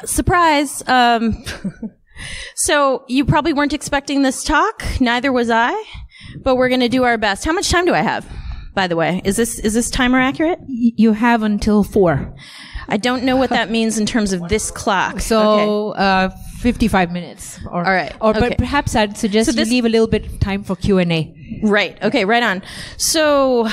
Surprise. So you probably weren't expecting this talk. Neither was I, but we're going to do our best. How much time do I have, by the way? Is this timer accurate? You have until 4. I don't know what that means in terms of this clock. So, 55 minutes. All right. But perhaps I'd suggest you leave a little bit of time for Q&A. Right. Okay, right on. So,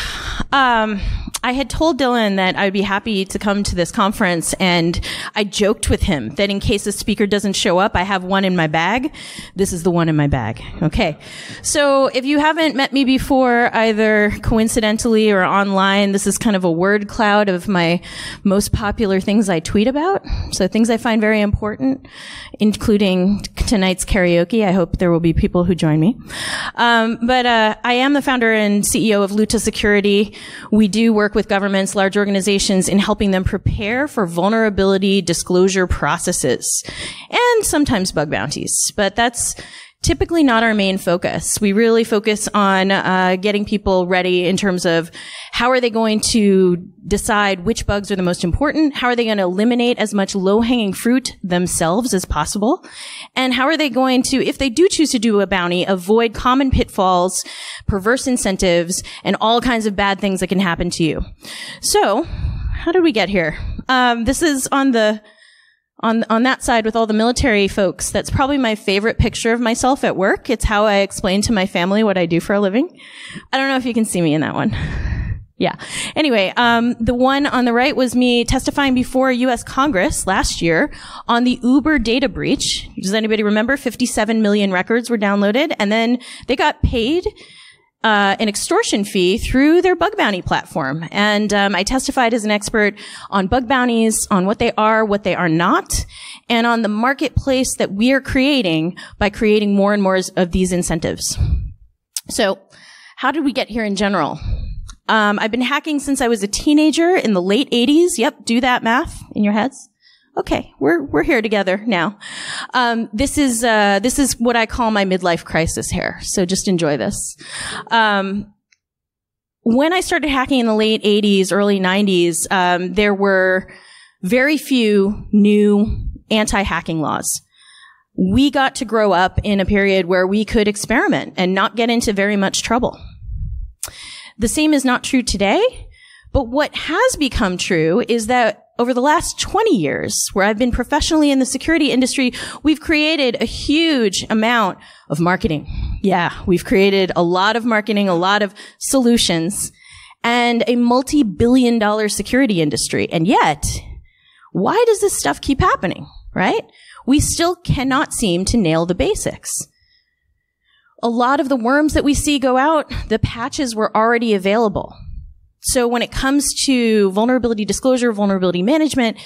I had told Dylan that I would be happy to come to this conference, and I joked with him that in case a speaker doesn't show up, I have one in my bag. This is the one in my bag. Okay. So if you haven't met me before, either coincidentally or online, this is kind of a word cloud of my most popular things I tweet about. So things I find very important, including tonight's karaoke. I hope there will be people who join me. But I am the founder and CEO of Luta Security. We do work with governments, large organizations, in helping them prepare for vulnerability disclosure processes and sometimes bug bounties. But that's typically not our main focus. We really focus on getting people ready in terms of how are they going to decide which bugs are the most important, how are they going to eliminate as much low-hanging fruit themselves as possible, and how are they going to, if they do choose to do a bounty, avoid common pitfalls, perverse incentives, and all kinds of bad things that can happen to you. So, how did we get here? This is on that side with all the military folks. That's probably my favorite picture of myself at work. It's how I explain to my family what I do for a living. I don't know if you can see me in that one. Yeah. Anyway, the one on the right was me testifying before U.S. Congress last year on the Uber data breach. Does anybody remember? 57 million records were downloaded, and then they got paid an extortion fee through their bug bounty platform. And I testified as an expert on bug bounties, on what they are not, and on the marketplace that we are creating by creating more and more of these incentives. So, how did we get here in general? I've been hacking since I was a teenager in the late 80s. Yep, do that math in your heads. Okay, we're here together now. This is what I call my midlife crisis here. So just enjoy this. When I started hacking in the late 80s, early 90s, there were very few new anti-hacking laws. We got to grow up in a period where we could experiment and not get into very much trouble. The same is not true today, but what has become true is that over the last 20 years, where I've been professionally in the security industry, we've created a huge amount of marketing. Yeah, we've created a lot of marketing, a lot of solutions, and a multi-billion-dollar security industry. And yet, why does this stuff keep happening, right? We still cannot seem to nail the basics. A lot of the worms that we see go out, the patches were already available. So when it comes to vulnerability disclosure, vulnerability management,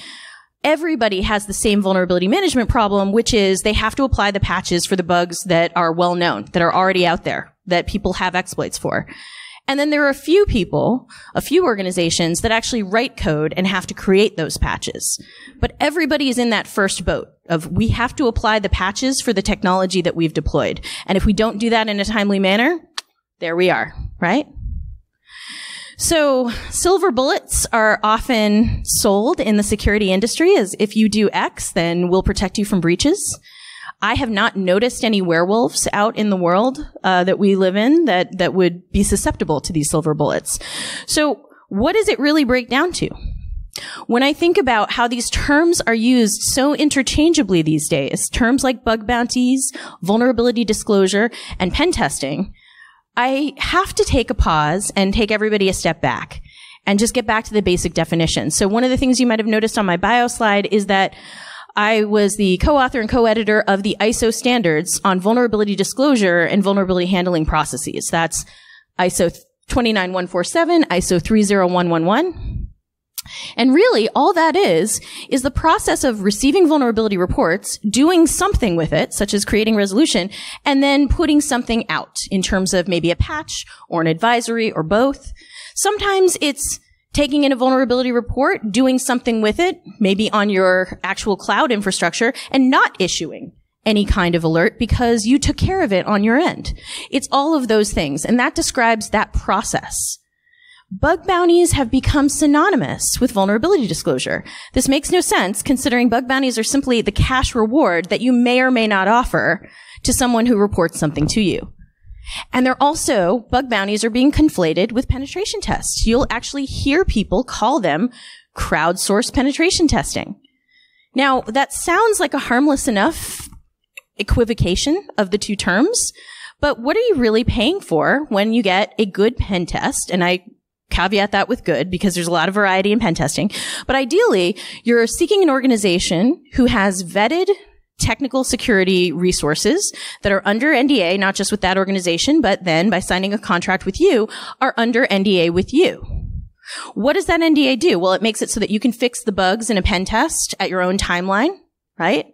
everybody has the same vulnerability management problem, which is they have to apply the patches for the bugs that are well known, that are already out there, that people have exploits for. And then there are a few people, a few organizations that actually write code and have to create those patches. But everybody is in that first boat of we have to apply the patches for the technology that we've deployed. And if we don't do that in a timely manner, there we are, right? So silver bullets are often sold in the security industry as if you do X, then we'll protect you from breaches. I have not noticed any werewolves out in the world that we live in that would be susceptible to these silver bullets. So what does it really break down to? When I think about how these terms are used so interchangeably these days, terms like bug bounties, vulnerability disclosure, and pen testing, I have to take a pause and take everybody a step back and just get back to the basic definition. So one of the things you might have noticed on my bio slide is that I was the co-author and co-editor of the ISO standards on vulnerability disclosure and vulnerability handling processes. That's ISO 29147, ISO 30111. And really, all that is the process of receiving vulnerability reports, doing something with it, such as creating resolution, and then putting something out in terms of maybe a patch or an advisory or both. Sometimes it's taking in a vulnerability report, doing something with it, maybe on your actual cloud infrastructure, and not issuing any kind of alert because you took care of it on your end. It's all of those things, and that describes that process. Bug bounties have become synonymous with vulnerability disclosure. This makes no sense considering bug bounties are simply the cash reward that you may or may not offer to someone who reports something to you. And bug bounties are being conflated with penetration tests. You'll actually hear people call them crowdsourced penetration testing. Now, that sounds like a harmless enough equivocation of the two terms, but what are you really paying for when you get a good pen test? And I caveat that with good because there's a lot of variety in pen testing. But ideally, you're seeking an organization who has vetted technical security resources that are under NDA, not just with that organization, but then by signing a contract with you, are under NDA with you. What does that NDA do? Well, it makes it so that you can fix the bugs in a pen test at your own timeline, right?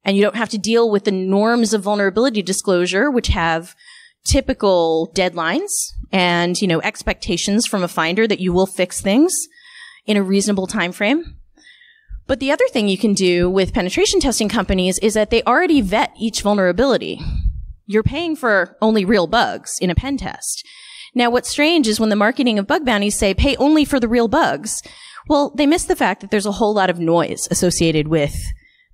And you don't have to deal with the norms of vulnerability disclosure, which have typical deadlines and, expectations from a finder that you will fix things in a reasonable time frame. But the other thing you can do with penetration testing companies is that they already vet each vulnerability. You're paying for only real bugs in a pen test. Now, what's strange is when the marketing of bug bounties say pay only for the real bugs, well, they miss the fact that there's a whole lot of noise associated with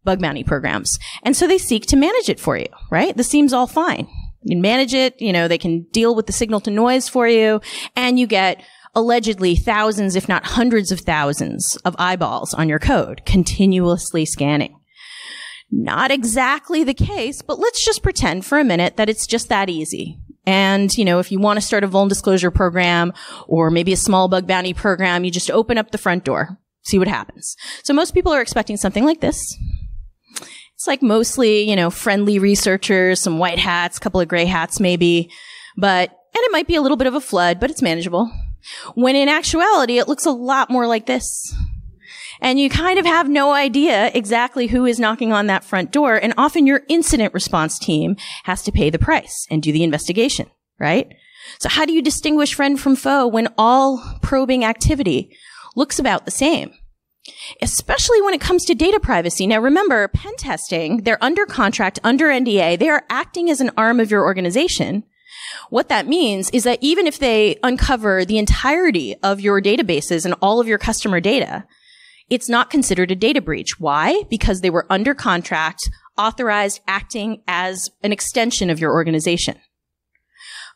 bug bounty programs. And so they seek to manage it for you, right? This seems all fine. You can manage it, they can deal with the signal to noise for you, and you get allegedly thousands, if not hundreds of thousands of eyeballs on your code, continuously scanning. Not exactly the case, but let's just pretend for a minute that it's just that easy. And, if you want to start a vuln disclosure program or maybe a small bug bounty program, you just open up the front door, see what happens. So most people are expecting something like this. It's like mostly, friendly researchers, some white hats, a couple of gray hats maybe, and it might be a little bit of a flood, but it's manageable. When in actuality, it looks a lot more like this. And you kind of have no idea exactly who is knocking on that front door. And often your incident response team has to pay the price and do the investigation, right? So how do you distinguish friend from foe when all probing activity looks about the same? Especially when it comes to data privacy. Now remember, pen testing, they're under contract, under NDA. They are acting as an arm of your organization. What that means is that even if they uncover the entirety of your databases and all of your customer data, it's not considered a data breach. Why? Because they were under contract, authorized, acting as an extension of your organization.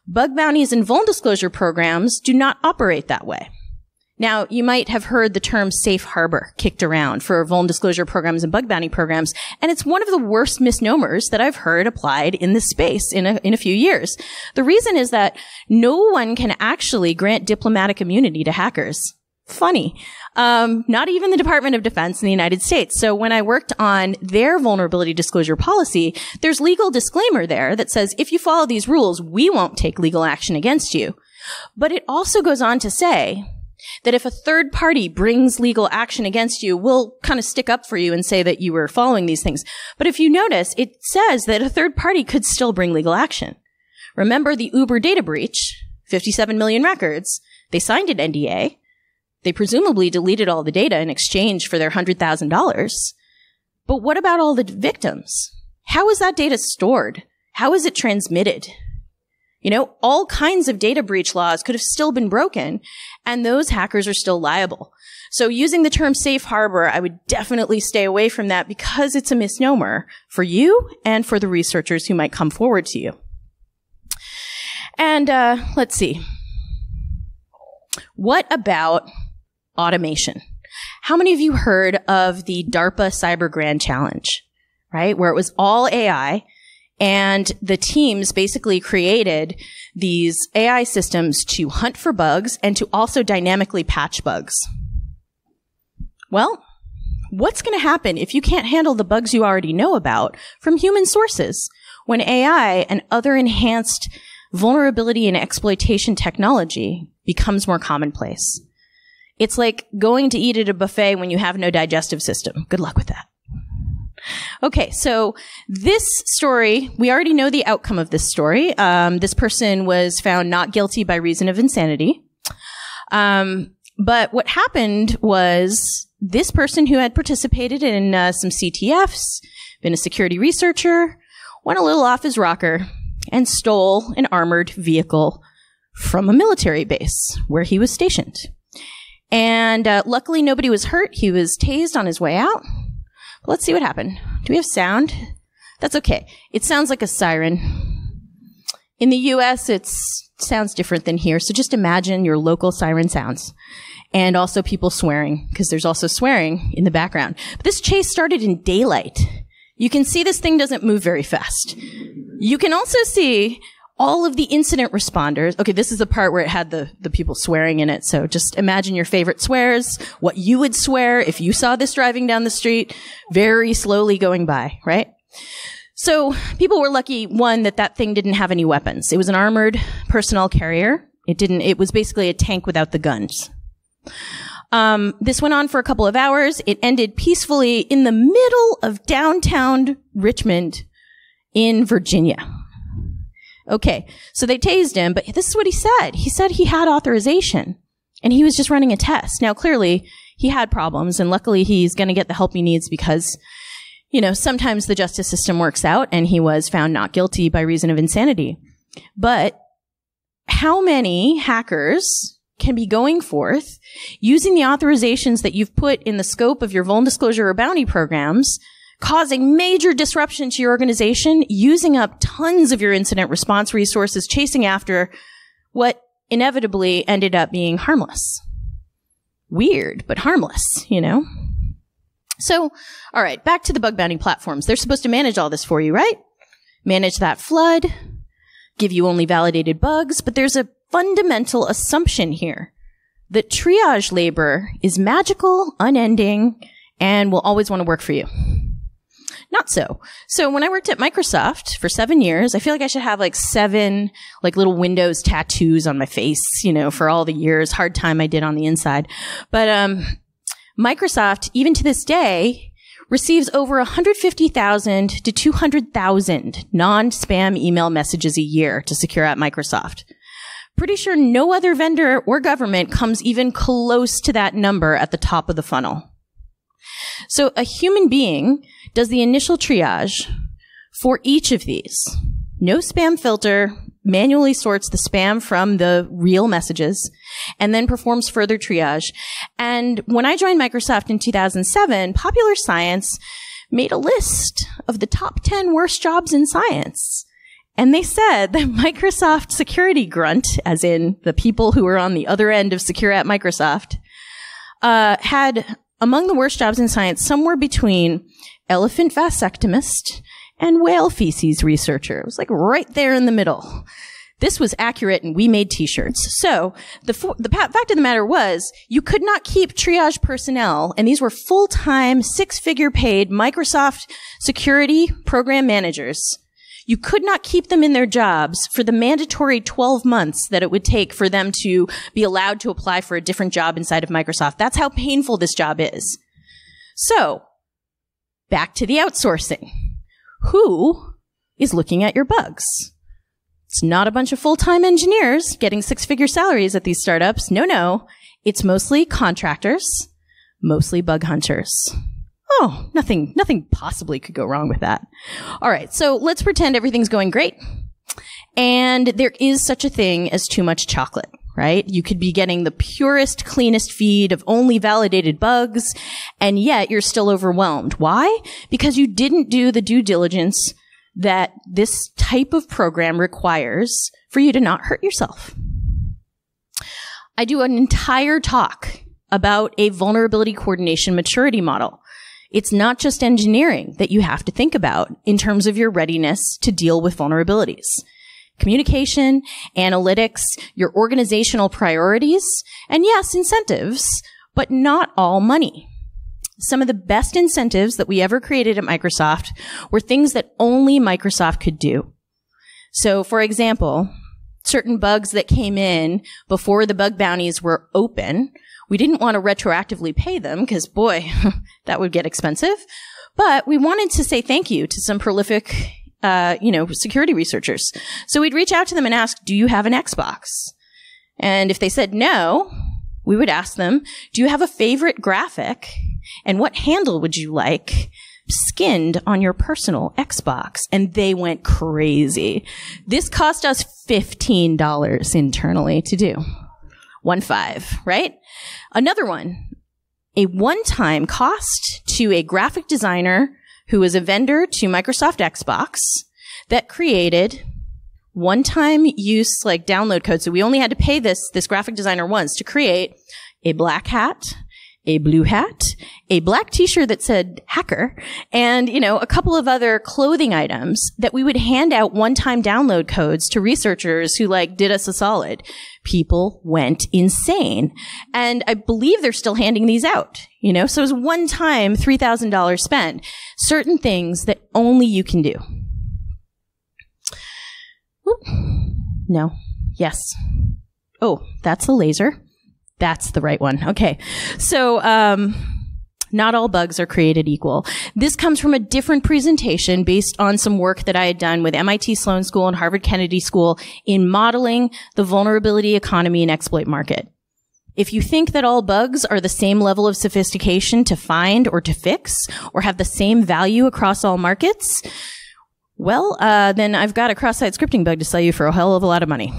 Bug bounties and vuln disclosure programs do not operate that way. Now, you might have heard the term safe harbor kicked around for vuln disclosure programs and bug bounty programs, and it's one of the worst misnomers that I've heard applied in this space in a few years. The reason is that no one can actually grant diplomatic immunity to hackers. Funny. Not even the Department of Defense in the United States. So when I worked on their vulnerability disclosure policy, there's legal disclaimer there that says, if you follow these rules, we won't take legal action against you. But it also goes on to say that if a third party brings legal action against you, we'll kind of stick up for you and say that you were following these things. But if you notice, it says that a third party could still bring legal action. Remember the Uber data breach, 57 million records. They signed an NDA. They presumably deleted all the data in exchange for their $100,000. But what about all the victims? How is that data stored? How is it transmitted? All kinds of data breach laws could have still been broken, and those hackers are still liable. So using the term safe harbor, I would definitely stay away from that because it's a misnomer for you and for the researchers who might come forward to you. And let's see. What about automation? How many of you heard of the DARPA Cyber Grand Challenge, right? Where it was all AI. And the teams basically created these AI systems to hunt for bugs and to also dynamically patch bugs. Well, what's going to happen if you can't handle the bugs you already know about from human sources when AI and other enhanced vulnerability and exploitation technology becomes more commonplace? It's like going to eat at a buffet when you have no digestive system. Good luck with that. Okay, so this story, we already know the outcome of this story. This person was found not guilty by reason of insanity. But what happened was this person who had participated in some CTFs, been a security researcher, went a little off his rocker and stole an armored vehicle from a military base where he was stationed. And luckily, nobody was hurt. He was tased on his way out. But let's see what happened. Do we have sound? That's okay. It sounds like a siren. In the U.S., it sounds different than here. So just imagine your local siren sounds. And also people swearing, because there's also swearing in the background. But this chase started in daylight. You can see this thing doesn't move very fast. You can also see all of the incident responders. Okay, this is the part where it had the people swearing in it. So just imagine your favorite swears, what you would swear if you saw this driving down the street, very slowly going by, right? So people were lucky, one, that thing didn't have any weapons. It was an armored personnel carrier. It was basically a tank without the guns. This went on for a couple of hours. It ended peacefully in the middle of downtown Richmond in Virginia. Okay, so they tased him, but this is what he said. He said he had authorization, and he was just running a test. Now, clearly, he had problems, and luckily he's going to get the help he needs because, sometimes the justice system works out, and he was found not guilty by reason of insanity. But how many hackers can be going forth using the authorizations that you've put in the scope of your vuln disclosure or bounty programs, causing major disruption to your organization, using up tons of your incident response resources, chasing after what inevitably ended up being harmless. Weird, but harmless, So, all right, back to the bug bounty platforms. They're supposed to manage all this for you, right? Manage that flood, give you only validated bugs, but there's a fundamental assumption here that triage labor is magical, unending, and will always want to work for you. Not so. So when I worked at Microsoft for 7 years, I feel like I should have 7 little Windows tattoos on my face, for all the years, hard time I did on the inside. But Microsoft, even to this day, receives over 150,000 to 200,000 non-spam email messages a year to secure at Microsoft. Pretty sure no other vendor or government comes even close to that number at the top of the funnel. So a human being does the initial triage for each of these. No spam filter, manually sorts the spam from the real messages, and then performs further triage. And when I joined Microsoft in 2007, Popular Science made a list of the top 10 worst jobs in science. And they said that Microsoft security grunt, as in the people who were on the other end of secure at Microsoft, had among the worst jobs in science somewhere between elephant vasectomist and whale feces researcher. It was right there in the middle. This was accurate, and we made t-shirts. So the fact of the matter was, you could not keep triage personnel, and these were full-time, 6-figure paid Microsoft security program managers. You could not keep them in their jobs for the mandatory 12 months that it would take for them to be allowed to apply for a different job inside of Microsoft. That's how painful this job is. So, back to the outsourcing. Who is looking at your bugs? It's not a bunch of full-time engineers getting 6-figure salaries at these startups. No. It's mostly contractors, mostly bug hunters. Oh, nothing possibly could go wrong with that. All right, so let's pretend everything's going great. And there is such a thing as too much chocolate, right? You could be getting the purest, cleanest feed of only validated bugs, and yet you're still overwhelmed. Why? Because you didn't do the due diligence that this type of program requires for you to not hurt yourself. I do an entire talk about a vulnerability coordination maturity model. It's not just engineering that you have to think about in terms of your readiness to deal with vulnerabilities. Communication, analytics, your organizational priorities, and yes, incentives, but not all money. Some of the best incentives that we ever created at Microsoft were things that only Microsoft could do. So, for example, certain bugs that came in before the bug bounties were open, we didn't want to retroactively pay them because, boy, that would get expensive. But we wanted to say thank you to some prolific, security researchers. So we'd reach out to them and ask, do you have an Xbox? And if they said no, we would ask them, do you have a favorite graphic? And what handle would you like skinned on your personal Xbox. And they went crazy. This cost us $15 internally to do. 1.5, right? Another one, a one-time cost to a graphic designer who was a vendor to Microsoft Xbox that created one-time use, like download code. So we only had to pay this graphic designer once to create a black hat, a blue hat, a black t-shirt that said hacker, and, a couple of other clothing items that we would hand out one-time download codes to researchers who did us a solid. People went insane. And I believe they're still handing these out, so it was one-time $3,000 spend. Certain things that only you can do. Ooh. No. Yes. Oh, that's a laser. That's the right one. Okay. So, not all bugs are created equal. This comes from a different presentation based on some work that I had done with MIT Sloan School and Harvard Kennedy School in modeling the vulnerability economy and exploit market. If you think that all bugs are the same level of sophistication to find or to fix or have the same value across all markets, well, then I've got a cross-site scripting bug to sell you for a hell of a lot of money.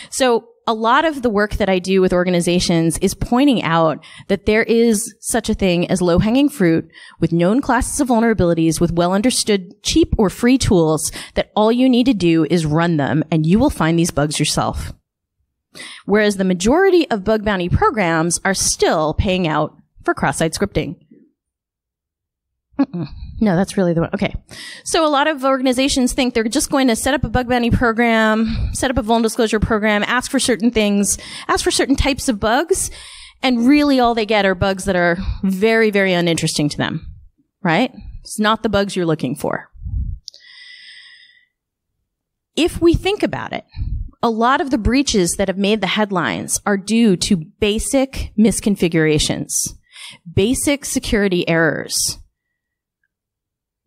So a lot of the work that I do with organizations is pointing out that there is such a thing as low-hanging fruit with known classes of vulnerabilities with well-understood cheap or free tools that all you need to do is run them and you will find these bugs yourself. Whereas the majority of bug bounty programs are still paying out for cross-site scripting. No, that's really the one. Okay. So a lot of organizations think they're just going to set up a bug bounty program, set up a vulnerability disclosure program, ask for certain things, ask for certain types of bugs, and really all they get are bugs that are very, very uninteresting to them, right? It's not the bugs you're looking for. If we think about it, a lot of the breaches that have made the headlines are due to basic misconfigurations, basic security errors,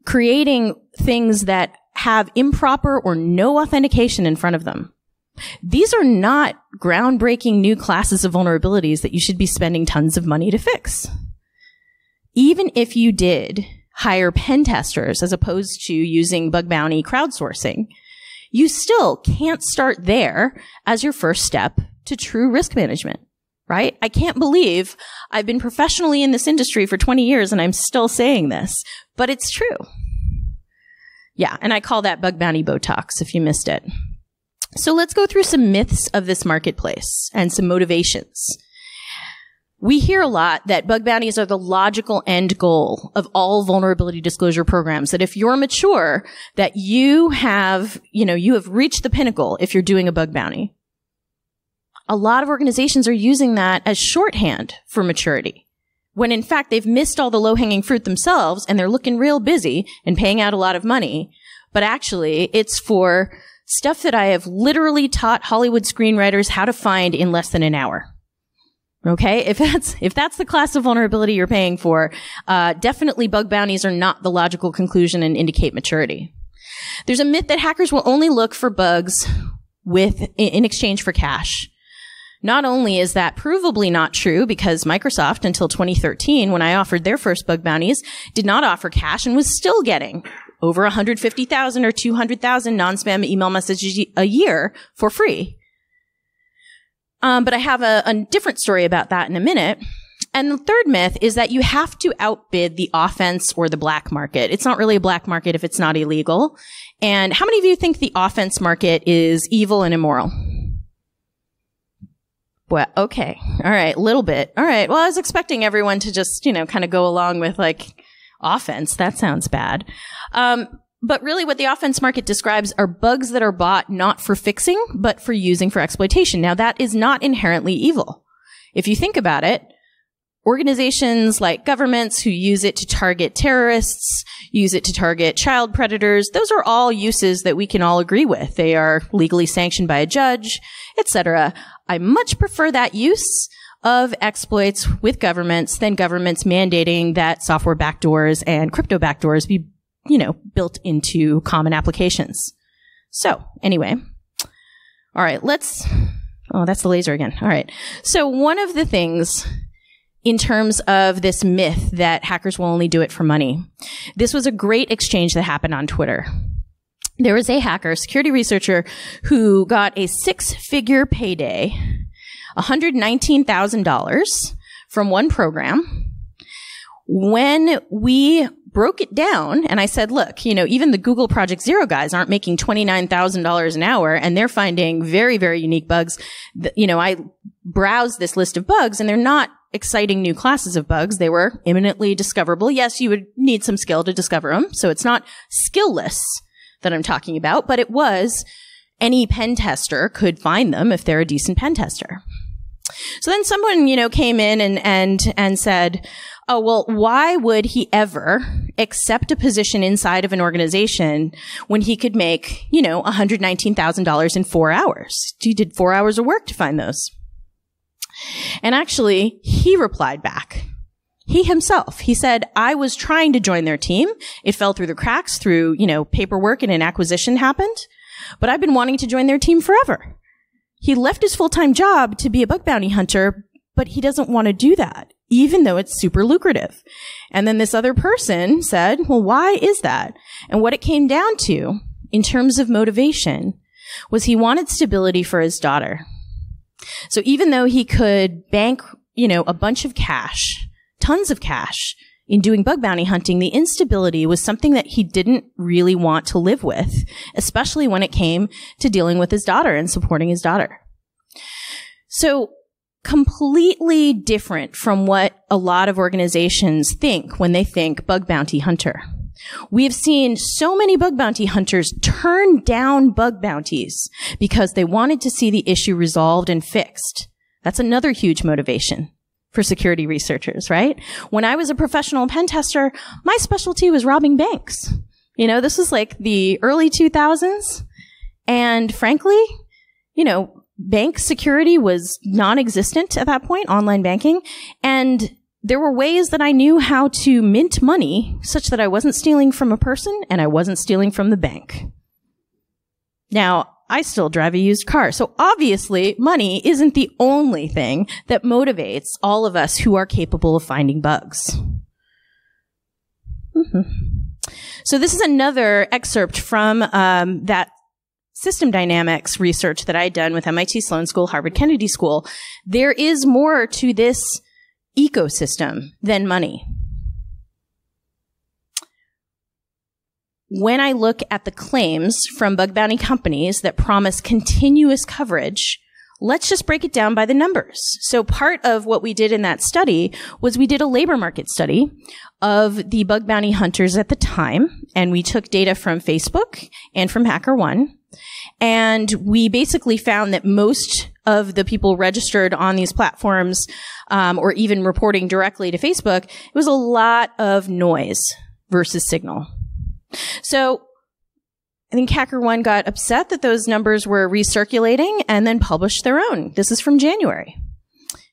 creating things that have improper or no authentication in front of them. These are not groundbreaking new classes of vulnerabilities that you should be spending tons of money to fix. Even if you did hire pen testers as opposed to using bug bounty crowdsourcing, you still can't start there as your first step to true risk management, right? I can't believe I've been professionally in this industry for 20 years and I'm still saying this, but it's true. Yeah, and I call that bug bounty Botox if you missed it. So let's go through some myths of this marketplace and some motivations. We hear a lot that bug bounties are the logical end goal of all vulnerability disclosure programs, that if you're mature, that you have reached the pinnacle if you're doing a bug bounty. A lot of organizations are using that as shorthand for maturity, when in fact they've missed all the low-hanging fruit themselves and they're looking real busy and paying out a lot of money. But actually, it's for stuff that I have literally taught Hollywood screenwriters how to find in less than an hour. Okay? If that's the class of vulnerability you're paying for, definitely bug bounties are not the logical conclusion and indicate maturity. There's a myth that hackers will only look for bugs in exchange for cash. Not only is that provably not true, because Microsoft, until 2013, when I offered their first bug bounties, did not offer cash and was still getting over 150,000 or 200,000 non-spam email messages a year for free. But I have a different story about that in a minute. And the third myth is that you have to outbid the offense or the black market. It's not really a black market if it's not illegal. And how many of you think the offense market is evil and immoral? Well, okay. All right. Little bit. All right. Well, I was expecting everyone to just, kind of go along with offense. That sounds bad. But really what the offense market describes are bugs that are bought not for fixing, but for using for exploitation. Now, that is not inherently evil. If you think about it, organizations like governments who use it to target terrorists, use it to target child predators, those are all uses that we can all agree with. They are legally sanctioned by a judge, etc. I much prefer that use of exploits with governments than governments mandating that software backdoors and crypto backdoors be, built into common applications. So anyway, all right, that's the laser again. All right. So one of the things in terms of this myth that hackers will only do it for money. This was a great exchange that happened on Twitter. There was a hacker, security researcher, who got a 6-figure payday, $119,000 from one program. When we broke it down and I said, look, even the Google Project Zero guys aren't making $29,000 an hour and they're finding very, very unique bugs. I browsed this list of bugs and they're not exciting new classes of bugs. They were imminently discoverable. Yes, you would need some skill to discover them. So it's not skillless that I'm talking about, but it was any pen tester could find them if they're a decent pen tester. So then someone, came in and said, oh, well, why would he ever accept a position inside of an organization when he could make, $119,000 in 4 hours? He did 4 hours of work to find those. And actually, he replied back. He himself, he said, I was trying to join their team. It fell through the cracks through, paperwork and an acquisition happened. But I've been wanting to join their team forever. He left his full-time job to be a bug bounty hunter, but he doesn't want to do that, even though it's super lucrative. And then this other person said, well, why is that? And what it came down to, in terms of motivation, was he wanted stability for his daughter. So even though he could bank, a bunch of cash, tons of cash, in doing bug bounty hunting, the instability was something that he didn't really want to live with, especially when it came to dealing with his daughter and supporting his daughter. So completely different from what a lot of organizations think when they think bug bounty hunter. We have seen so many bug bounty hunters turn down bug bounties because they wanted to see the issue resolved and fixed. That's another huge motivation for security researchers, right? When I was a professional pen tester, my specialty was robbing banks. This was like the early 2000s. And frankly, bank security was non-existent at that point, online banking. And there were ways that I knew how to mint money such that I wasn't stealing from a person and I wasn't stealing from the bank. Now, I still drive a used car. So obviously, money isn't the only thing that motivates all of us who are capable of finding bugs. So this is another excerpt from that system dynamics research that I had done with MIT Sloan School, Harvard Kennedy School. There is more to this ecosystem than money. When I look at the claims from bug bounty companies that promise continuous coverage, let's just break it down by the numbers. So part of what we did in that study was we did a labor market study of the bug bounty hunters at the time, and we took data from Facebook and from HackerOne, and we basically found that most of the people registered on these platforms, or even reporting directly to Facebook, it was a lot of noise versus signal. So I think HackerOne got upset that those numbers were recirculating and then published their own. This is from January.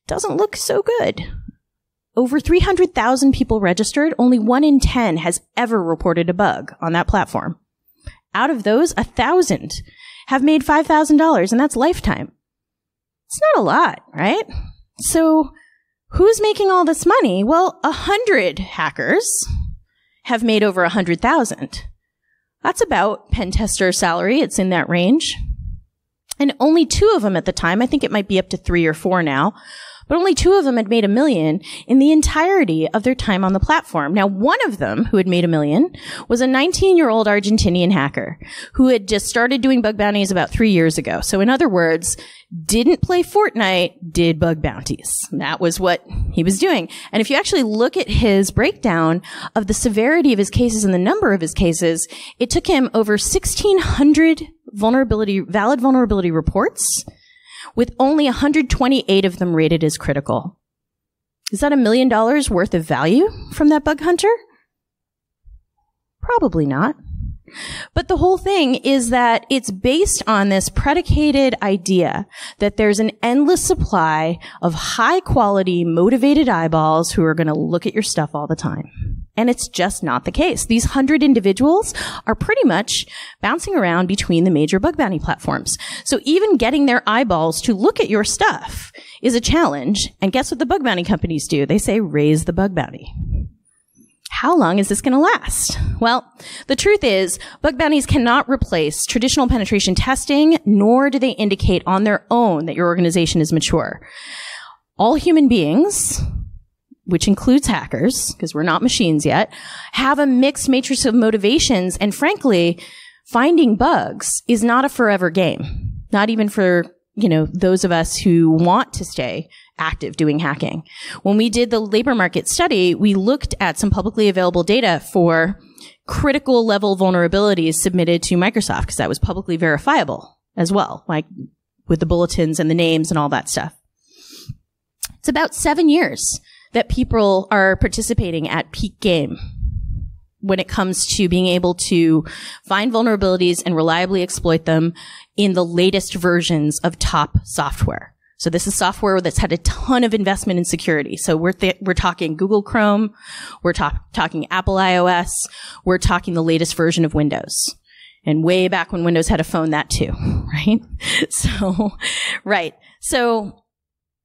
Doesn't look so good. Over 300,000 people registered. Only 1 in 10 has ever reported a bug on that platform. Out of those, 1,000 have made $5,000, and that's lifetime. It's not a lot, right? So who's making all this money? Well, 100 hackers have made over 100,000. That's about pen tester salary. It's in that range. And only 2 of them at the time, I think it might be up to 3 or 4 now, but only 2 of them had made $1 million in the entirety of their time on the platform. Now, one of them who had made $1 million was a 19-year-old Argentinian hacker who had just started doing bug bounties about 3 years ago. So in other words, didn't play Fortnite, did bug bounties. That was what he was doing. And if you actually look at his breakdown of the severity of his cases and the number of his cases, it took him over 1,600 valid vulnerability reports, with only 128 of them rated as critical. Is that $1 million worth of value from that bug hunter? Probably not. But the whole thing is that it's based on this predicated idea that there's an endless supply of high quality, motivated eyeballs who are going to look at your stuff all the time. And it's just not the case. These 100 individuals are pretty much bouncing around between the major bug bounty platforms. So even getting their eyeballs to look at your stuff is a challenge. And guess what the bug bounty companies do? They say, raise the bug bounty. How long is this going to last? Well, the truth is, bug bounties cannot replace traditional penetration testing, nor do they indicate on their own that your organization is mature. All human beings, which includes hackers, because we're not machines yet, have a mixed matrix of motivations. And frankly, finding bugs is not a forever game. Not even for, those of us who want to stay active doing hacking. When we did the labor market study, we looked at some publicly available data for critical level vulnerabilities submitted to Microsoft, because that was publicly verifiable as well, like with the bulletins and the names and all that stuff. It's about 7 years that people are participating at peak game when it comes to being able to find vulnerabilities and reliably exploit them in the latest versions of top software. So this is software that's had a ton of investment in security. So we're talking Google Chrome, we're talking Apple iOS, we're talking the latest version of Windows. And way back when Windows had a phone, that too, right? So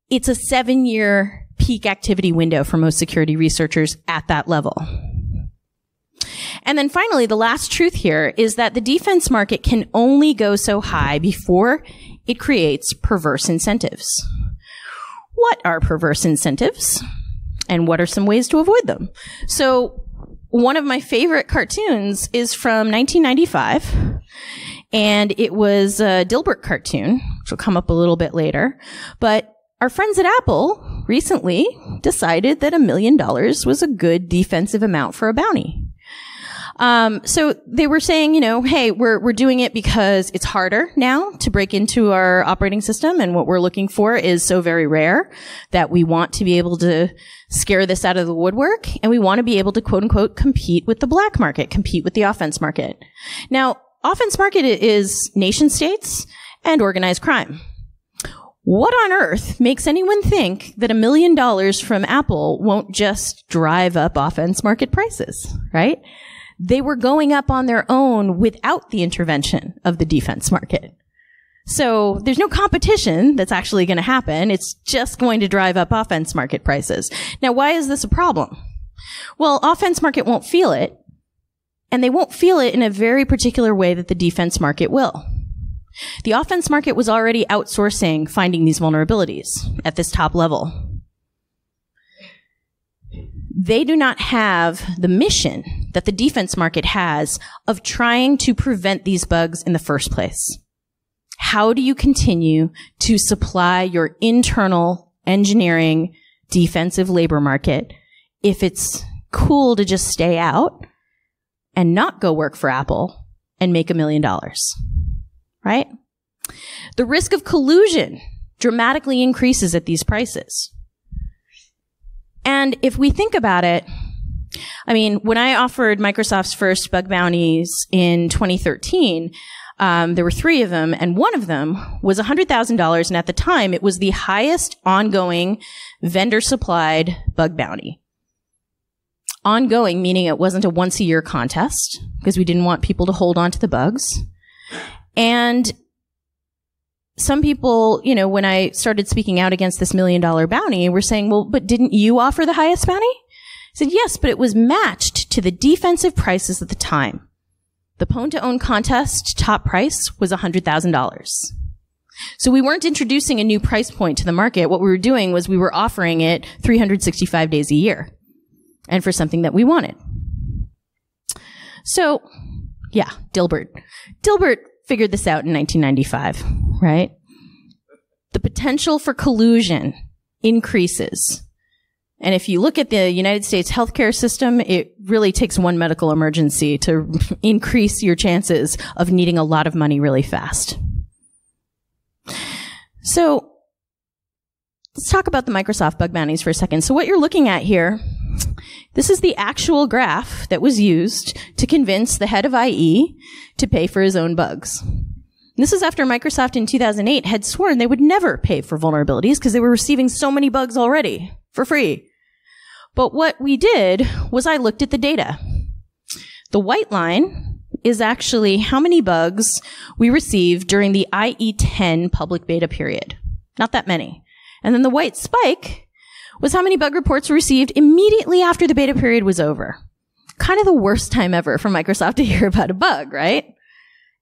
it's a 7-year peak activity window for most security researchers at that level. And then finally, the last truth here is that the defense market can only go so high before it creates perverse incentives. What are perverse incentives? And what are some ways to avoid them? So one of my favorite cartoons is from 1995, and it was a Dilbert cartoon, which will come up a little bit later. But our friends at Apple recently decided that $1 million was a good defensive amount for a bounty. So they were saying, hey, we're doing it because it's harder now to break into our operating system, and what we're looking for is so very rare that we want to be able to scare this out of the woodwork, and we want to be able to, quote unquote, compete with the black market, compete with the offense market. Now, offense market is nation states and organized crime. What on earth makes anyone think that $1 million from Apple won't just drive up offense market prices, right? They were going up on their own without the intervention of the defense market. So there's no competition that's actually going to happen. It's just going to drive up offense market prices. Now, why is this a problem? Well, offense market won't feel it, and they won't feel it in a very particular way that the defense market will. The offense market was already outsourcing finding these vulnerabilities at this top level. They do not have the mission that the defense market has of trying to prevent these bugs in the first place. How do you continue to supply your internal engineering defensive labor market if it's cool to just stay out and not go work for Apple and make $1 million? Right? The risk of collusion dramatically increases at these prices. And if we think about it, when I offered Microsoft's first bug bounties in 2013, there were 3 of them, and one of them was $100,000, and at the time, it was the highest ongoing vendor-supplied bug bounty. Ongoing, meaning it wasn't a once-a-year contest, because we didn't want people to hold on to the bugs. And some people, when I started speaking out against this $1 million bounty, were saying, well, but didn't you offer the highest bounty? I said, yes, but it was matched to the defensive prices at the time. The Pwn-to-Own contest top price was $100,000. So we weren't introducing a new price point to the market. What we were doing was we were offering it 365 days a year, and for something that we wanted. So, yeah, Dilbert. Dilbert figured this out in 1995, right? The potential for collusion increases. And if you look at the United States healthcare system, it really takes one medical emergency to increase your chances of needing a lot of money really fast. So let's talk about the Microsoft bug bounties for a second. So what you're looking at here, this is the actual graph that was used to convince the head of IE to pay for his own bugs. And this is after Microsoft in 2008 had sworn they would never pay for vulnerabilities because they were receiving so many bugs already for free. But what we did was I looked at the data. The white line is actually how many bugs we received during the IE10 public beta period. Not that many. And then the white spike was how many bug reports were received immediately after the beta period was over. Kind of the worst time ever for Microsoft to hear about a bug, right?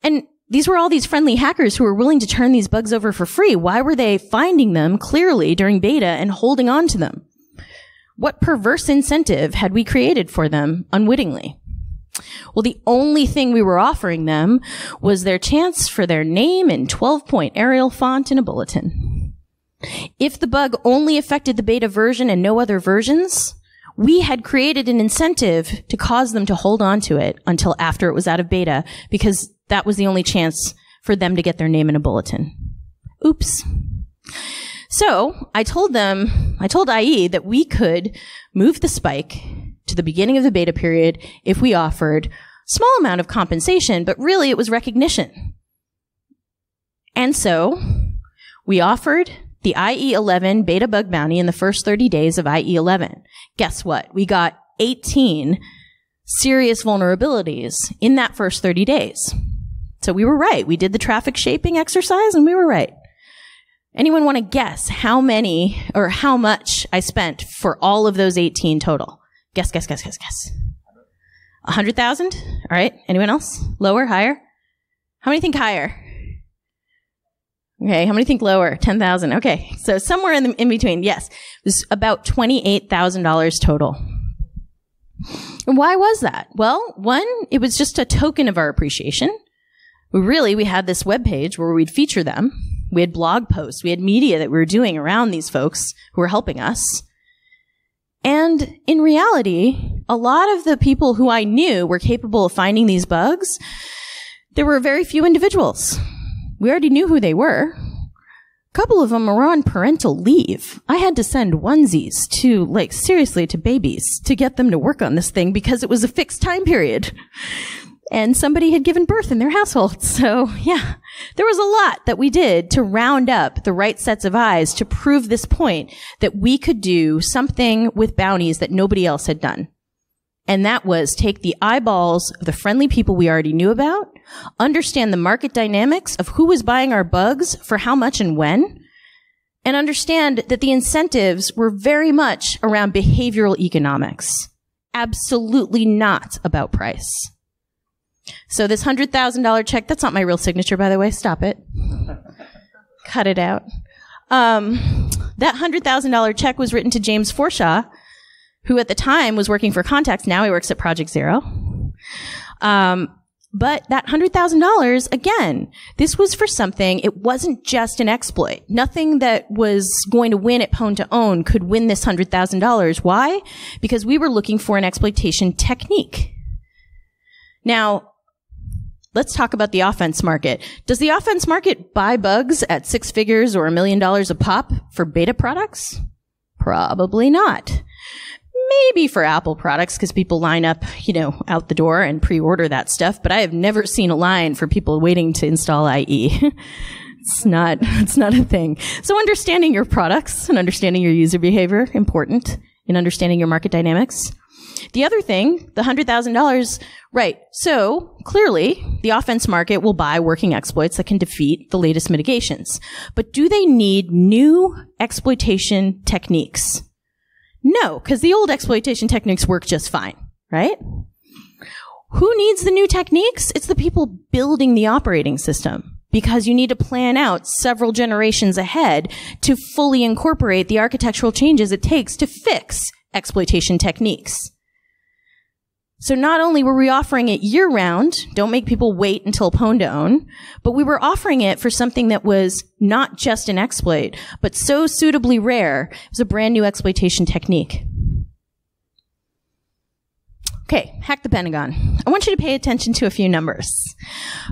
And these were all these friendly hackers who were willing to turn these bugs over for free. Why were they finding them clearly during beta and holding on to them? What perverse incentive had we created for them unwittingly? Well, the only thing we were offering them was their chance for their name in 12-point Arial font in a bulletin. If the bug only affected the beta version and no other versions, we had created an incentive to cause them to hold on to it until after it was out of beta, because that was the only chance for them to get their name in a bulletin. Oops. So I told IE that we could move the spike to the beginning of the beta period if we offered a small amount of compensation, but really it was recognition. And so we offered the IE11 beta bug bounty in the first 30 days of IE11. Guess what? We got 18 serious vulnerabilities in that first 30 days. So we were right. We did the traffic shaping exercise and we were right. Anyone want to guess how many or how much I spent for all of those 18 total? Guess. 100,000? All right. Anyone else? Lower? Higher? How many think higher? Okay. How many think lower? 10,000. Okay. So somewhere in between. Yes. It was about $28,000 total. And why was that? Well, one, it was just a token of our appreciation. We had this webpage where we'd feature them. We had blog posts. We had media that we were doing around these folks who were helping us. And in reality, a lot of the people who I knew were capable of finding these bugs, there were very few individuals. We already knew who they were. A couple of them were on parental leave. I had to send onesies to babies to get them to work on this thing because it was a fixed time period. And somebody had given birth in their household. So, yeah, there was a lot that we did to round up the right sets of eyes to prove this point that we could do something with bounties that nobody else had done. And that was take the eyeballs of the friendly people we already knew about, understand the market dynamics of who was buying our bugs for how much and when, and understand that the incentives were very much around behavioral economics. Absolutely not about price. So this $100,000 check, that's not my real signature, by the way. Stop it. Cut it out. That $100,000 check was written to James Forshaw, who at the time was working for Contacts. Now he works at Project Zero. But that $100,000, again, this was for something. It wasn't just an exploit. Nothing that was going to win at Pwn to Own could win this $100,000. Why? Because we were looking for an exploitation technique. Now, let's talk about the offense market. Does the offense market buy bugs at 6 figures or $1 million a pop for beta products? Probably not. Maybe for Apple products because people line up, out the door and pre-order that stuff. But I have never seen a line for people waiting to install IE. It's not a thing. So understanding your products and understanding your user behavior, important in understanding your market dynamics. The other thing, the $100,000, right. So clearly the offense market will buy working exploits that can defeat the latest mitigations. But do they need new exploitation techniques? No, because the old exploitation techniques work just fine, right? Who needs the new techniques? It's the people building the operating system, because you need to plan out several generations ahead to fully incorporate the architectural changes it takes to fix exploitation techniques. So not only were we offering it year-round, don't make people wait until Pwn to Own, but we were offering it for something that was not just an exploit, but so suitably rare, it was a brand new exploitation technique. Okay, hack the Pentagon. I want you to pay attention to a few numbers.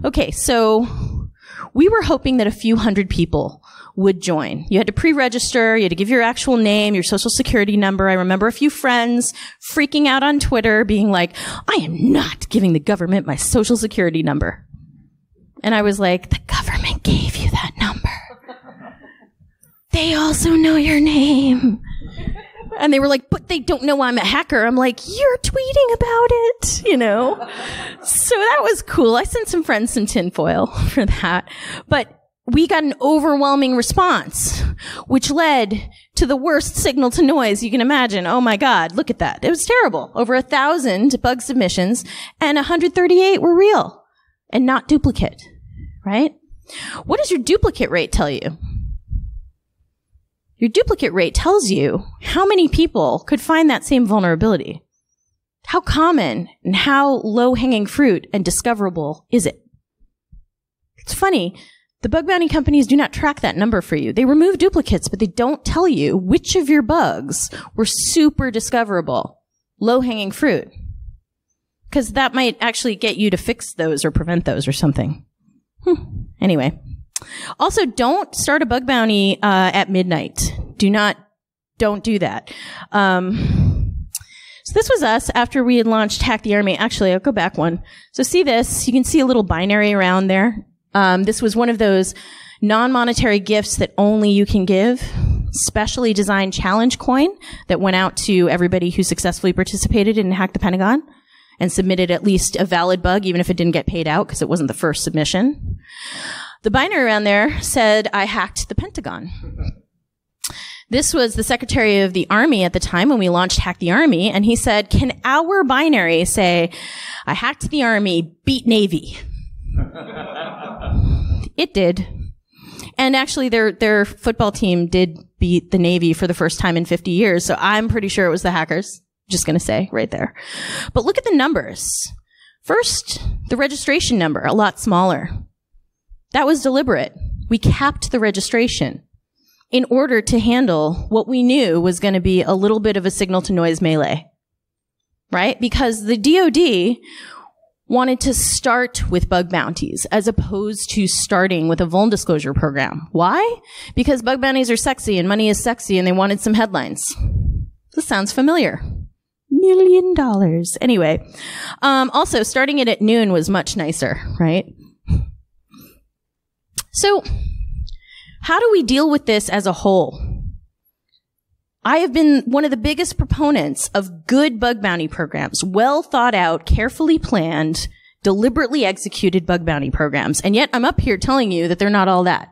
Okay, so we were hoping that a few hundred people would join. You had to pre-register, you had to give your actual name, your social security number. I remember a few friends freaking out on Twitter, being like, I am not giving the government my social security number. And I was like, the government gave you that number. They also know your name. And they were like, but they don't know I'm a hacker. I'm like, you're tweeting about it, you know? So that was cool. I sent some friends some tinfoil for that. But we got an overwhelming response, which led to the worst signal to noise you can imagine. Oh my God, look at that. It was terrible. Over 1,000 bug submissions and 138 were real and not duplicate, right? What does your duplicate rate tell you? Your duplicate rate tells you how many people could find that same vulnerability. How common and how low-hanging fruit and discoverable is it? It's funny. The bug bounty companies do not track that number for you. They remove duplicates, but they don't tell you which of your bugs were super discoverable, low-hanging fruit. Because that might actually get you to fix those or prevent those or something. Anyway. Also, don't start a bug bounty at midnight. Don't do that. So this was us after we had launched Hack the Army. Actually, I'll go back one. So see this. You can see a little binary around there. This was one of those non-monetary gifts that only you can give. Specially designed challenge coin that went out to everybody who successfully participated in Hack the Pentagon and submitted at least a valid bug, even if it didn't get paid out because it wasn't the first submission. The binary around there said, I hacked the Pentagon. This was the Secretary of the Army at the time when we launched Hack the Army, and he said, can our binary say, I hacked the Army, beat Navy? It did. And actually, their football team did beat the Navy for the first time in 50 years, so I'm pretty sure it was the hackers. Just gonna say right there. But look at the numbers. First, the registration number, a lot smaller. That was deliberate. We capped the registration in order to handle what we knew was going to be a little bit of a signal-to-noise melee, right? Because the DoD wanted to start with bug bounties as opposed to starting with a vuln disclosure program. Why? Because bug bounties are sexy and money is sexy and they wanted some headlines. This sounds familiar. $1 million. Anyway, also starting it at noon was much nicer, right? So, how do we deal with this as a whole? I have been one of the biggest proponents of good bug bounty programs, well thought out, carefully planned, deliberately executed bug bounty programs, and yet I'm up here telling you that they're not all that.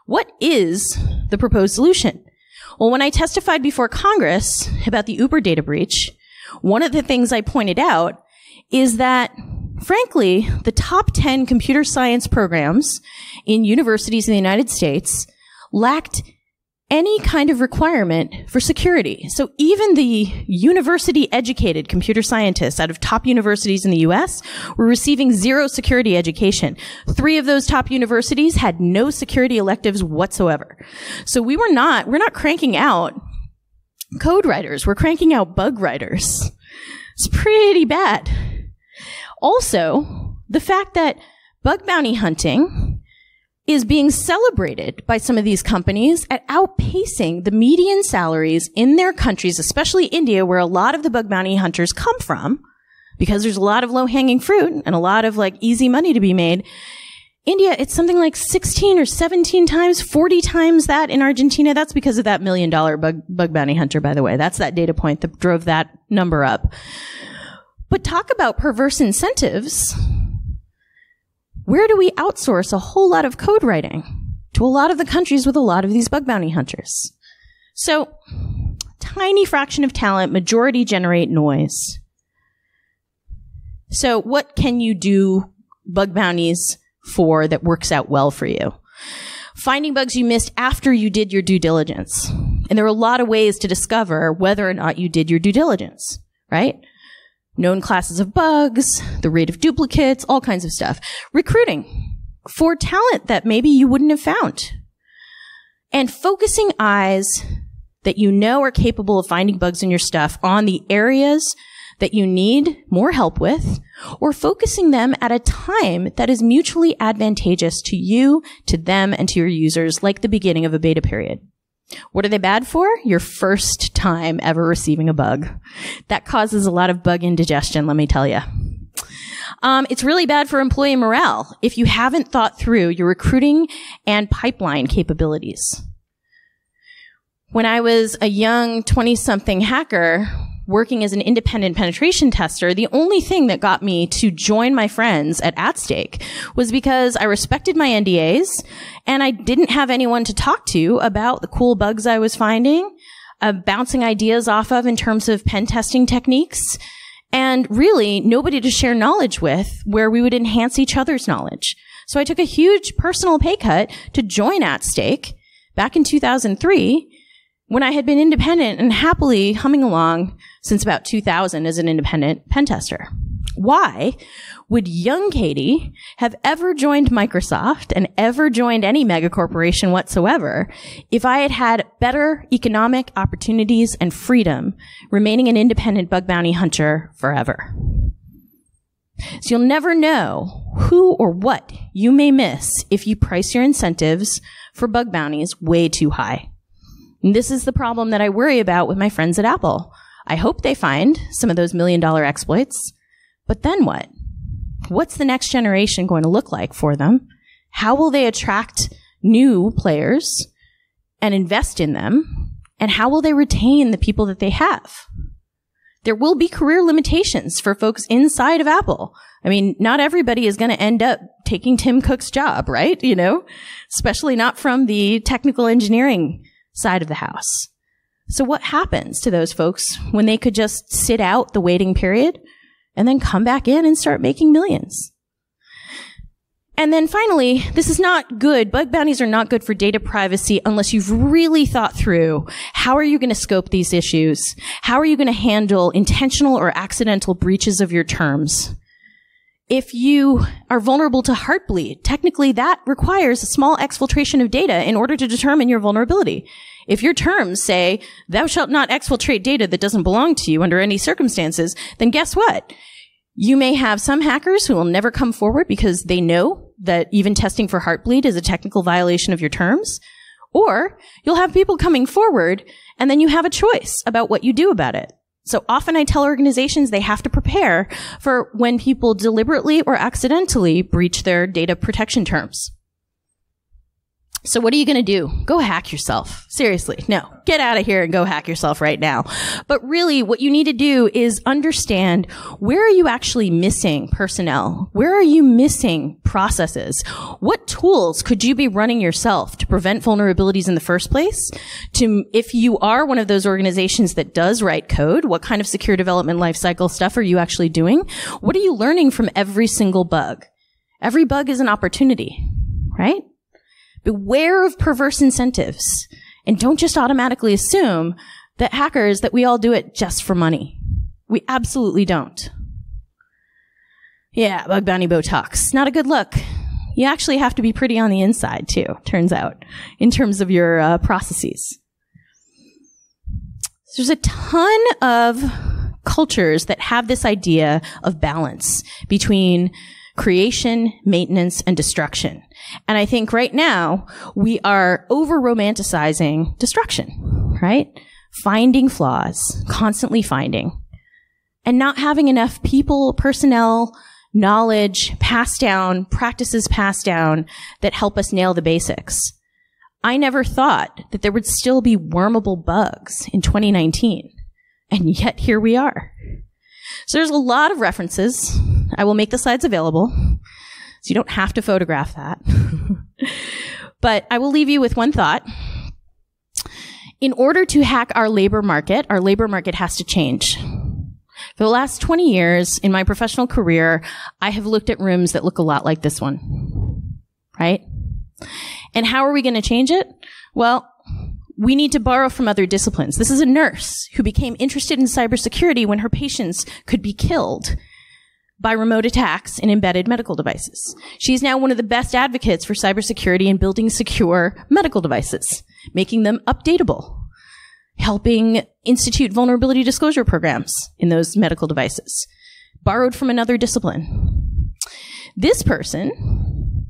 What is the proposed solution? Well, when I testified before Congress about the Uber data breach, one of the things I pointed out is that, frankly, the top 10 computer science programs in universities in the United States lacked any kind of requirement for security. So even the university-educated computer scientists out of top universities in the US were receiving zero security education. 3 of those top universities had no security electives whatsoever. So we're not cranking out code writers. We're cranking out bug writers. It's pretty bad. Also, the fact that bug bounty hunting is being celebrated by some of these companies at outpacing the median salaries in their countries, especially India, where a lot of the bug bounty hunters come from, because there's a lot of low-hanging fruit and a lot of easy money to be made. India, it's something like 16 or 17 times, 40 times that in Argentina. That's because of that $1 million bug bounty hunter, by the way. That's that data point that drove that number up. But talk about perverse incentives. Where do we outsource a whole lot of code writing? To a lot of the countries with a lot of these bug bounty hunters. So, tiny fraction of talent, majority generate noise. So, what can you do bug bounties for that works out well for you? Finding bugs you missed after you did your due diligence. And there are a lot of ways to discover whether or not you did your due diligence, right? Known classes of bugs, the rate of duplicates, all kinds of stuff. Recruiting for talent that maybe you wouldn't have found. And focusing eyes that you know are capable of finding bugs in your stuff on the areas that you need more help with, or focusing them at a time that is mutually advantageous to you, to them, and to your users, like the beginning of a beta period. What are they bad for? Your first time ever receiving a bug. That causes a lot of bug indigestion, let me tell you. It's really bad for employee morale if you haven't thought through your recruiting and pipeline capabilities. When I was a young 20-something hacker working as an independent penetration tester, the only thing that got me to join my friends at HITBGSEC was because I respected my NDAs and I didn't have anyone to talk to about the cool bugs I was finding, bouncing ideas off of in terms of pen testing techniques, and really nobody to share knowledge with where we would enhance each other's knowledge. So I took a huge personal pay cut to join HITBGSEC back in 2003 when I had been independent and happily humming along since about 2000 as an independent pen tester. Why would young Katie have ever joined Microsoft and ever joined any mega corporation whatsoever if I had had better economic opportunities and freedom remaining an independent bug bounty hunter forever? So you'll never know who or what you may miss if you price your incentives for bug bounties way too high. And this is the problem that I worry about with my friends at Apple. I hope they find some of those $1 million exploits, but then what? What's the next generation going to look like for them? How will they attract new players and invest in them? And how will they retain the people that they have? There will be career limitations for folks inside of Apple. I mean, not everybody is going to end up taking Tim Cook's job, right? You know, especially not from the technical engineering side of the house. So what happens to those folks when they could just sit out the waiting period and then come back in and start making millions? And then finally, this is not good. Bug bounties are not good for data privacy unless you've really thought through how are you going to scope these issues? How are you going to handle intentional or accidental breaches of your terms? If you are vulnerable to heartbleed, technically that requires a small exfiltration of data in order to determine your vulnerability. If your terms say, thou shalt not exfiltrate data that doesn't belong to you under any circumstances, then guess what? You may have some hackers who will never come forward because they know that even testing for heartbleed is a technical violation of your terms. Or you'll have people coming forward and then you have a choice about what you do about it. So often I tell organizations they have to prepare for when people deliberately or accidentally breach their data protection terms. So what are you going to do? Go hack yourself. Seriously. No. Get out of here and go hack yourself right now. But really, what you need to do is understand, where are you actually missing personnel? Where are you missing processes? What tools could you be running yourself to prevent vulnerabilities in the first place? If you are one of those organizations that does write code, what kind of secure development lifecycle stuff are you actually doing? What are you learning from every single bug? Every bug is an opportunity, right? Beware of perverse incentives, and don't just automatically assume that hackers, that we all do it just for money. We absolutely don't. Yeah, bug bounty Botox. Not a good look. You actually have to be pretty on the inside too, turns out, in terms of your processes. There's a ton of cultures that have this idea of balance between creation, maintenance, and destruction. And I think right now we are over-romanticizing destruction, right? Finding flaws, constantly finding, and not having enough people, personnel, knowledge passed down, practices passed down that help us nail the basics. I never thought that there would still be wormable bugs in 2019, and yet here we are. So there's a lot of references. I will make the slides available, so you don't have to photograph that. But I will leave you with one thought. In order to hack our labor market has to change. For the last 20 years in my professional career, I have looked at rooms that look a lot like this one, right? And how are we going to change it? Well, we need to borrow from other disciplines. This is a nurse who became interested in cybersecurity when her patients could be killed by remote attacks in embedded medical devices. She's now one of the best advocates for cybersecurity and building secure medical devices, making them updatable, helping institute vulnerability disclosure programs in those medical devices. Borrowed from another discipline. This person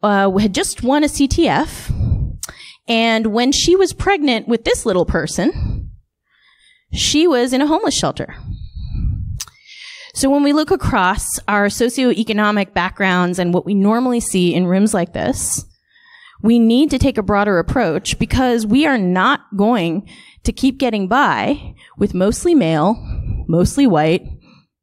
had just won a CTF, and when she was pregnant with this little person, she was in a homeless shelter. So when we look across our socioeconomic backgrounds and what we normally see in rooms like this, We need to take a broader approach because we are not going to keep getting by with mostly male, mostly white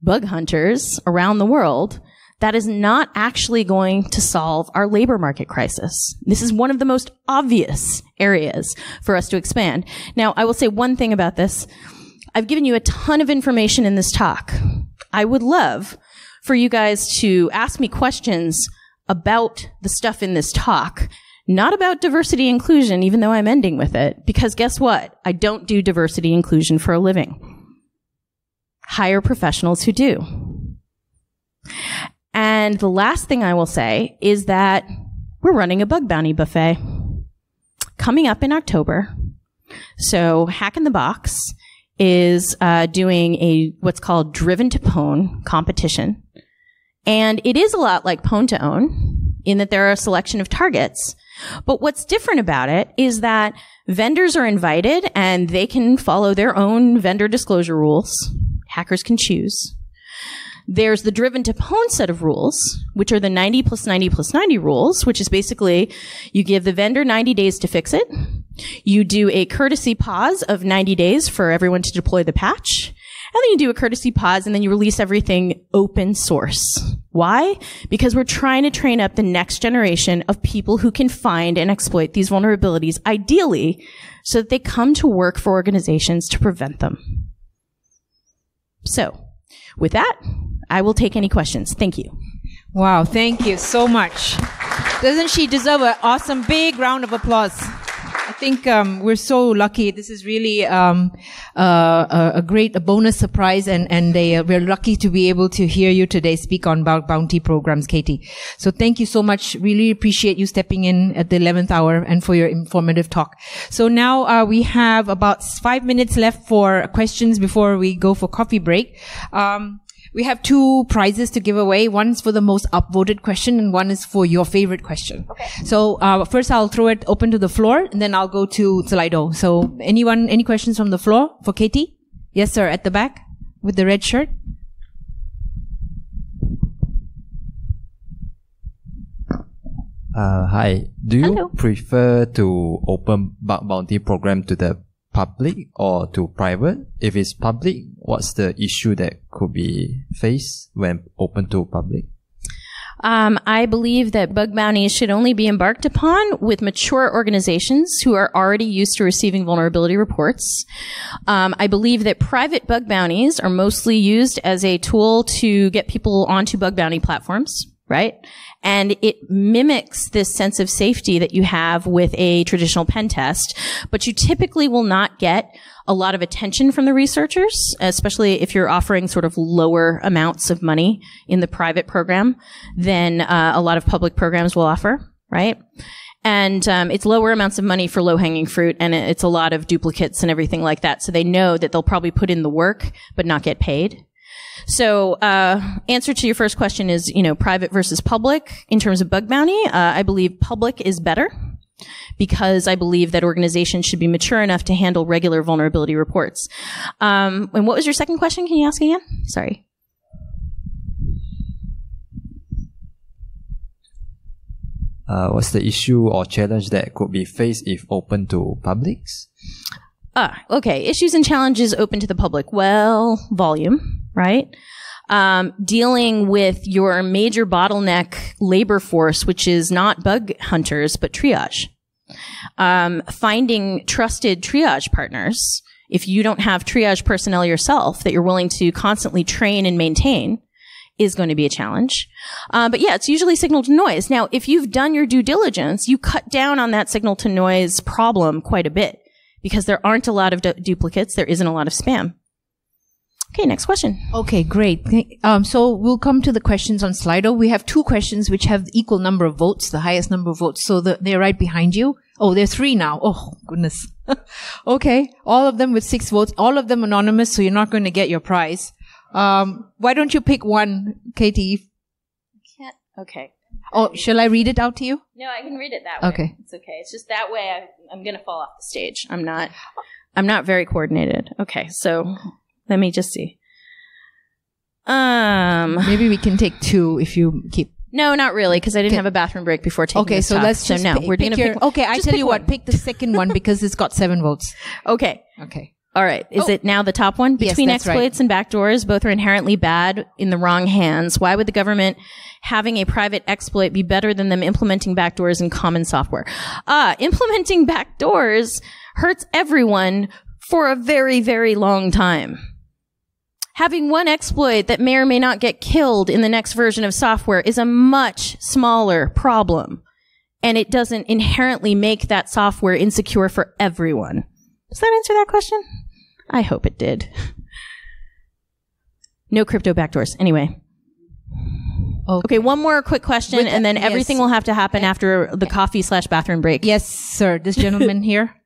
bug hunters around the world. That is not actually going to solve our labor market crisis. This is one of the most obvious areas for us to expand. Now, I will say one thing about this. I've given you a ton of information in this talk. I would love for you guys to ask me questions about the stuff in this talk, not about diversity inclusion, even though I'm ending with it, because guess what? I don't do diversity inclusion for a living. Hire professionals who do. And the last thing I will say is that we're running a bug bounty buffet coming up in October. So Hack in the Box is doing a what's called Driven to Pwn competition. And it is a lot like Pwn to Own in that there are a selection of targets. But what's different about it is that vendors are invited and they can follow their own vendor disclosure rules. Hackers can choose. There's the Driven to Pwn set of rules, which are the 90 plus 90 plus 90 rules, which is basically you give the vendor 90 days to fix it. You do a courtesy pause of 90 days for everyone to deploy the patch. And then you do a courtesy pause and then you release everything open source. Why? Because we're trying to train up the next generation of people who can find and exploit these vulnerabilities, ideally, so that they come to work for organizations to prevent them. So, with that, I will take any questions. Thank you. Wow, thank you so much. Doesn't she deserve an awesome big round of applause? I think we're so lucky. This is really a great bonus surprise, and we're lucky to be able to hear you today speak on bounty programs, Katie. So thank you so much. Really appreciate you stepping in at the 11th hour and for your informative talk. So now we have about 5 minutes left for questions before we go for coffee break. We have 2 prizes to give away. One's for the most upvoted question and one is for your favorite question. Okay. So first I'll throw it open to the floor and then I'll go to Slido. So anyone, any questions from the floor for Katie? Yes, sir, at the back with the red shirt. Hi. Do you Hello. prefer to open bug bounty program to the public or to private? If it's public, what's the issue that could be faced when open to public? I believe that bug bounties should only be embarked upon with mature organizations who are already used to receiving vulnerability reports. I believe that private bug bounties are mostly used as a tool to get people onto bug bounty platforms, right? And it mimics this sense of safety that you have with a traditional pen test, but you typically will not get a lot of attention from the researchers, especially if you're offering sort of lower amounts of money in the private program than a lot of public programs will offer, right? And it's lower amounts of money for low-hanging fruit, and it's a lot of duplicates and everything like that. So they know that they'll probably put in the work but not get paid. So, answer to your first question is, private versus public in terms of bug bounty. I believe public is better because I believe that organizations should be mature enough to handle regular vulnerability reports. And what was your second question? Can you ask again? Sorry. What's the issue or challenge that could be faced if open to publics? Okay. Issues and challenges open to the public. Well, volume, right? Dealing with your major bottleneck labor force, which is not bug hunters, but triage. Finding trusted triage partners. If you don't have triage personnel yourself that you're willing to constantly train and maintain is going to be a challenge. But yeah, it's usually signal to noise. Now, if you've done your due diligence, you cut down on that signal to noise problem quite a bit. Because there aren't a lot of duplicates, there isn't a lot of spam. Okay, next question. Okay, great. So we'll come to the questions on Slido. We have 2 questions which have the equal number of votes, the highest number of votes. So they're right behind you. Oh, there are 3 now. Oh, goodness. Okay, all of them with 6 votes, all of them anonymous, so you're not going to get your prize. Why don't you pick one, Katie? Can't. Okay. Oh, shall I read it out to you? No, I can read it that way. Okay. It's okay. It's just that way I'm going to fall off the stage. I'm not very coordinated. Okay, so let me just see. Maybe we can take 2 if you keep No, not really, because I didn't have a bathroom break before taking this talk. Let's just we're going to pick. Okay, I tell you what, pick the second one because it's got 7 votes. Okay. Okay. All right. Is it now the top one? Between exploits and backdoors, both are inherently bad in the wrong hands. Why would the government having a private exploit be better than them implementing backdoors in common software? Implementing backdoors hurts everyone for a very, very long time. Having one exploit that may or may not get killed in the next version of software is a much smaller problem. And it doesn't inherently make that software insecure for everyone. Does that answer that question? I hope it did. No crypto backdoors. Anyway. Okay, one more quick question, and then everything will have to happen after the coffee/bathroom break. Yes, sir. This gentleman here.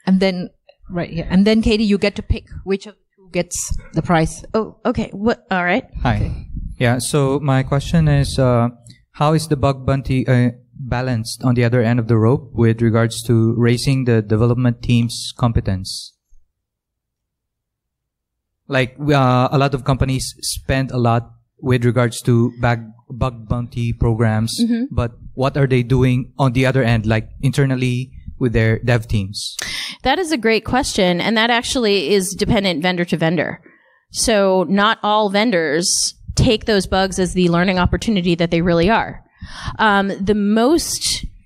And then, right here. And then, Katie, you get to pick which of the two gets the prize. Oh, okay. What? All right. Hi. Okay. Yeah, so my question is, how is the bug bounty balanced on the other end of the rope with regards to raising the development team's competence? Like, a lot of companies spend a lot with regards to bug bounty programs, but what are they doing on the other end, like internally with their dev teams? That is a great question, and that actually is dependent vendor to vendor. So not all vendors take those bugs as the learning opportunity that they really are.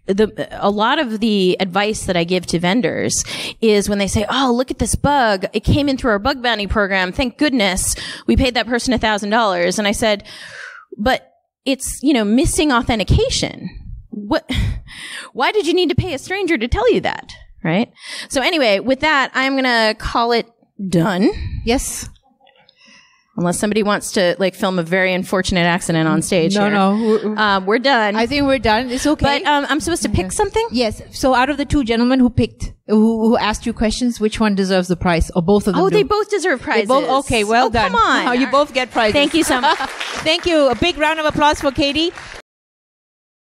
A lot of the advice that I give to vendors is when they say, oh, look at this bug. It came in through our bug bounty program. Thank goodness we paid that person $1,000. And I said, but it's, missing authentication. Why did you need to pay a stranger to tell you that? Right? So anyway, with that, I'm going to call it done. Yes. Unless somebody wants to film a very unfortunate accident on stage. No. We're done. I think we're done. It's okay. But I'm supposed to pick something? Yes. So out of the two gentlemen who asked you questions, which one deserves the prize? Or both of them? Oh, they both deserve prizes. Okay, well done. Come on. You both get prizes. Thank you so much. Thank you. A big round of applause for Katie.